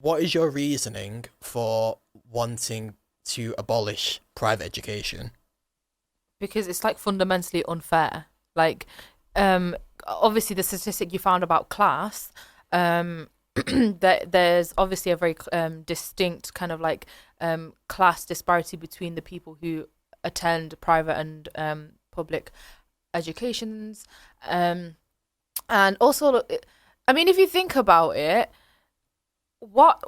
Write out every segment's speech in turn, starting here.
what is your reasoning for wanting to abolish private education? Because it's like fundamentally unfair. Like, obviously the statistic you found about class, there's obviously a very distinct kind of like class disparity between the people who attend private and public educations. And also, I mean, if you think about it, what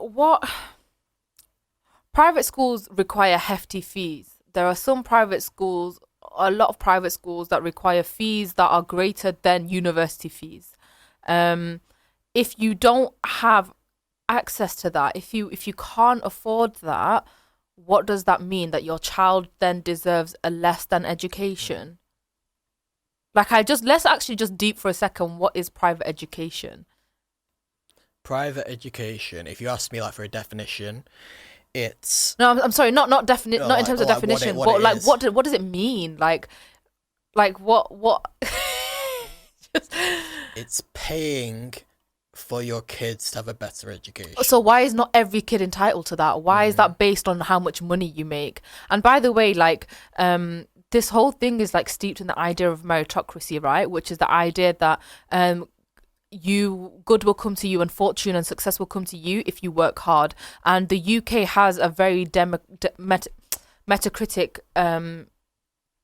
private schools require hefty fees. There are some private schools, a lot of private schools that require fees that are greater than university fees. Um, if you don't have access to that, if you can't afford that, what does that mean? That your child then deserves a less than education? Like, let's actually just deep for a second. What is private education? Private education, if you ask me like for a definition, it's No, I'm sorry, not definite, not in terms of like what definition, what but it like is. what does it mean? Like what? Just- It's paying for your kids to have a better So education. why is not every kid entitled to that? Why is Mm. that based on how much money you make? And by the way, like this whole thing is like steeped in the idea of meritocracy, right? Which is the idea that you good will come to you and fortune and success will come to you if you work hard. And the UK has a very metacritic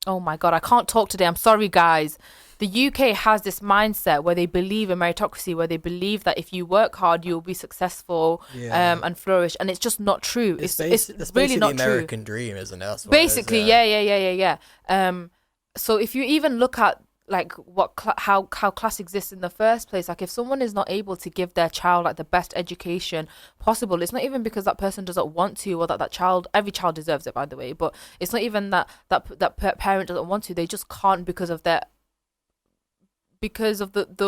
oh my god, I can't talk today, I'm sorry guys. The UK has this mindset where they believe in meritocracy, where they believe that if you work hard you'll be successful Yeah. and flourish, and it's just not true. It's That's really basically the not true. American dream, isn't it? That's what it is, Basically, yeah. yeah. So if you even look at like how class exists in the first place, like if someone is not able to give their child like the best education possible, it's not even because that person doesn't want to, or that child, every child deserves it by the way, but it's not even that parent doesn't want to. They just can't because of the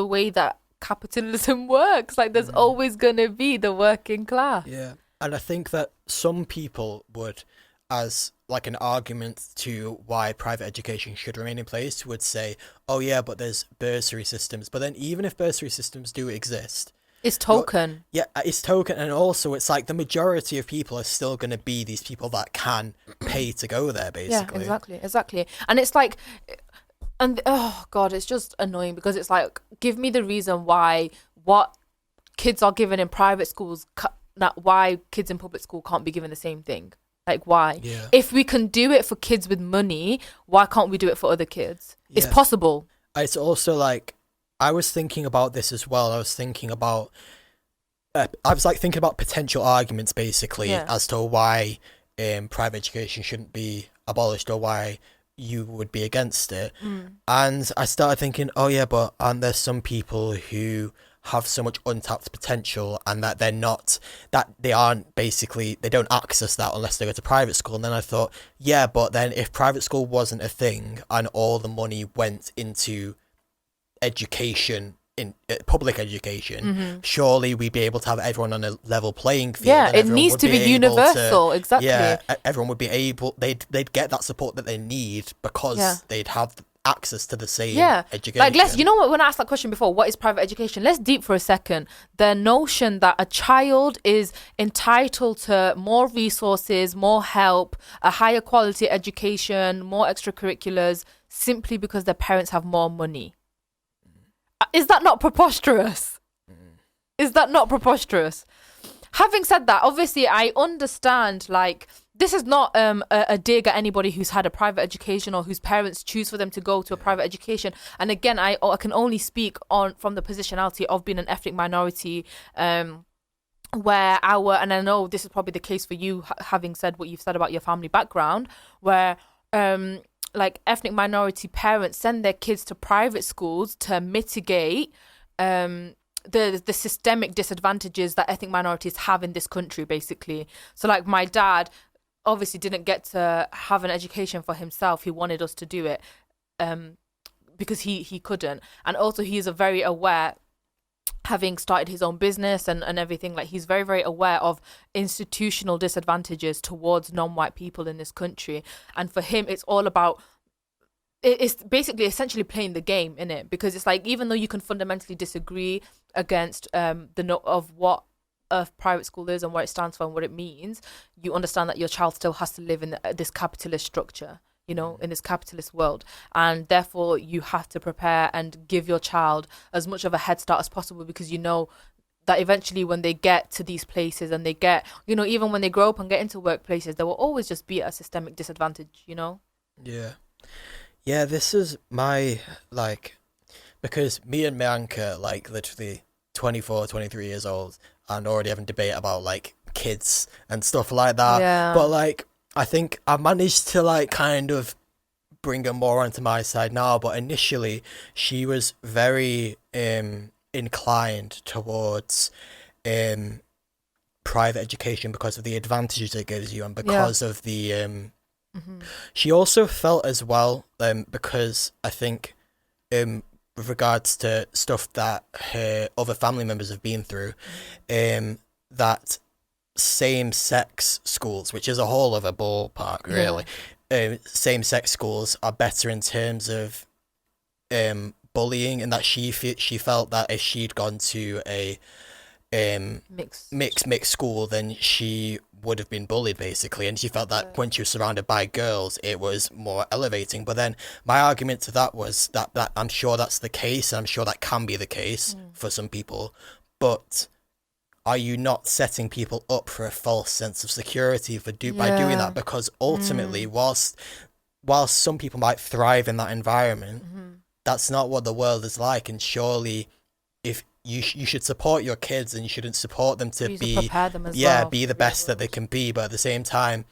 way that capitalism works. Like there's Mm. always gonna be the working class. Yeah. And I think that some people would, as like an argument to why private education should remain in place, would say, oh yeah, but there's bursary systems. But then even if bursary systems do exist, It's you're, token. yeah, it's token. And also it's like the majority of people are still going to be these people that can pay to go there, Yeah, basically. exactly. And it's like, and oh god, it's just annoying because it's like, give me the reason why what kids are given in private schools, that why kids in public school can't be given the same thing. Like why? Yeah. If we can do it for kids with money, why can't we do it for other kids? It's Yeah. possible. It's also like, I was thinking about this as well. I was thinking about, I was like thinking about potential arguments basically Yeah. as to why private education shouldn't be abolished or why you would be against it. Mm. And I started thinking, oh yeah, but aren't there some people who have so much untapped potential and that they aren't basically, they don't access that unless they go to private school. And then I thought, yeah, but then if private school wasn't a thing and all the money went into education, in public education, Mm-hmm. surely we'd be able to have everyone on a level playing field, Yeah, and it everyone needs would to be able to, universal. Exactly. yeah, everyone would be able, they'd get that support that they need because Yeah. they'd have access to the same Yeah, education. like you know what, when I asked that question before, what is private education? Let's deep for a second. The notion that a child is entitled to more resources, more help, a higher quality education, more extracurriculars, simply because their parents have more money. Is that not preposterous? Is that not preposterous? Having said that, obviously I understand, like, this is not a dig at anybody who's had a private education or whose parents choose for them to go to a private education. And again, I can only speak on from the positionality of being an ethnic minority, where and I know this is probably the case for you, having said what you've said about your family background, where like ethnic minority parents send their kids to private schools to mitigate the systemic disadvantages that ethnic minorities have in this country, basically. So like my dad obviously didn't get to have an education for himself. He wanted us to do it because he couldn't. And also he is a very aware, having started his own business and everything, like he's very, very aware of institutional disadvantages towards non-white people in this country. And for him, it's all about, it's basically essentially playing the game, innit? Because it's like, even though you can fundamentally disagree against the note of what a private school is and what it stands for and what it means, you understand that your child still has to live in this capitalist structure, you know, in this capitalist world. And therefore, you have to prepare and give your child as much of a head start as possible, because you know that eventually when they get to these places and they get, you know, even when they grow up and get into workplaces, they will always just be at a systemic disadvantage, you know? Yeah. Yeah, this is my, like, because me and Bianca, like, literally 24, 23 years old, and already having debate about, like, kids and stuff like that. Yeah. But, like, I think I managed to, like, kind of bring her more onto my side now. But initially, she was very inclined towards private education because of the advantages it gives you, and because of the... She also felt as well, because I think with regards to stuff that her other family members have been through, that same-sex schools, which is a whole other ballpark, really, same-sex schools are better in terms of bullying, and that she felt that if she'd gone to a mixed school, then she would have been bullied, basically, and she felt that when she was surrounded by girls it was more elevating. But then my argument to that was that I'm sure that's the case, and I'm sure that can be the case for some people, but are you not setting people up for a false sense of security by doing that? Because ultimately, whilst some people might thrive in that environment, that's not what the world is like. And surely if you should support your kids, and you shouldn't support them to prepare them as be the best that they can be, but at the same time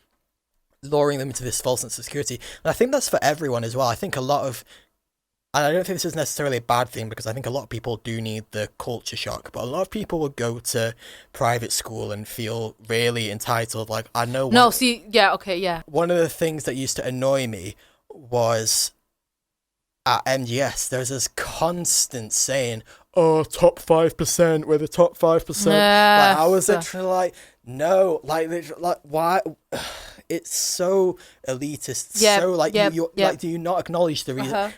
luring them into this false sense of security. And I think that's for everyone as well. I think a lot of, and I don't think this is necessarily a bad thing, because I think a lot of people do need the culture shock, but a lot of people would go to private school and feel really entitled. Like, I know one of the things that used to annoy me was at MGS, there's this constant saying, oh, top 5%, we're the top 5%. Like, I was literally like, no, like why? It's so elitist. So like, like, do you not acknowledge the reason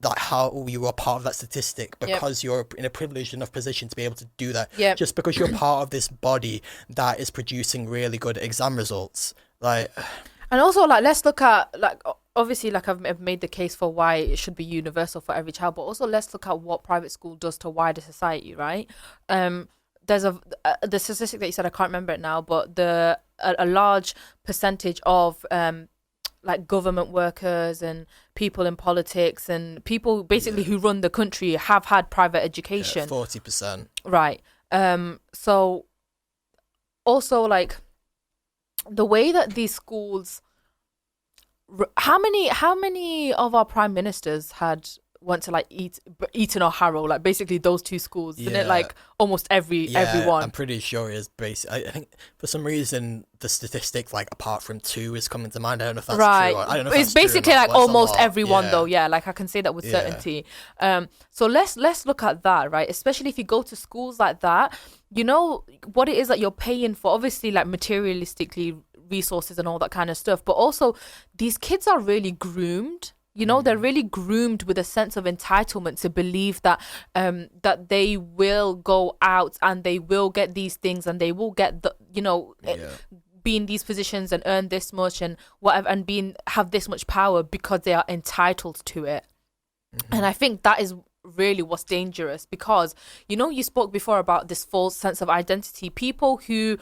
like how you are part of that statistic, because you're in a privileged enough position to be able to do that, just because you're part of this body that is producing really good exam results, like. And also, like, let's look at, like, obviously, like, I've made the case for why it should be universal for every child, but also let's look at what private school does to wider society, right? There's the statistic that you said, I can't remember it now, but a large percentage of like government workers and people in politics and people basically who run the country have had private education. 40%. Right. So also, like, the way that these schools, how many of our prime ministers went to, like, Eton or Harrow, like, basically those two schools, isn't it? Like, almost everyone. I'm pretty sure it is I think for some reason the statistic, like, apart from 2 is coming to mind. I don't know if that's true. I don't know if it's that's basically true, like almost everyone though. Yeah, like, I can say that with certainty. So let's look at that, right? Especially if you go to schools like that, you know what it is that you're paying for, obviously, like, materialistically, resources and all that kind of stuff, but also these kids are really groomed. You know, they're really groomed with a sense of entitlement to believe that that they will go out and they will get these things and they will get the, you know, be in these positions and earn this much and whatever, and have this much power because they are entitled to it. And I think that is really what's dangerous, because, you know, you spoke before about this false sense of identity. People who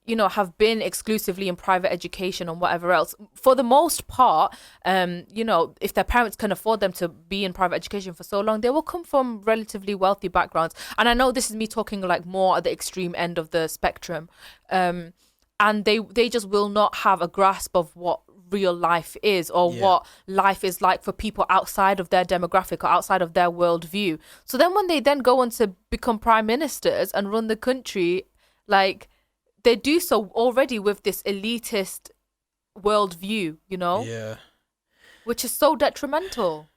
you know, have been exclusively in private education and whatever else, for the most part, you know, if their parents can afford them to be in private education for so long, they will come from relatively wealthy backgrounds. And I know this is me talking, like, more at the extreme end of the spectrum. And they just will not have a grasp of what real life is, or what life is like for people outside of their demographic or outside of their worldview. So then when they then go on to become prime ministers and run the country, like, they do so already with this elitist worldview, you know? Yeah. Which is so detrimental.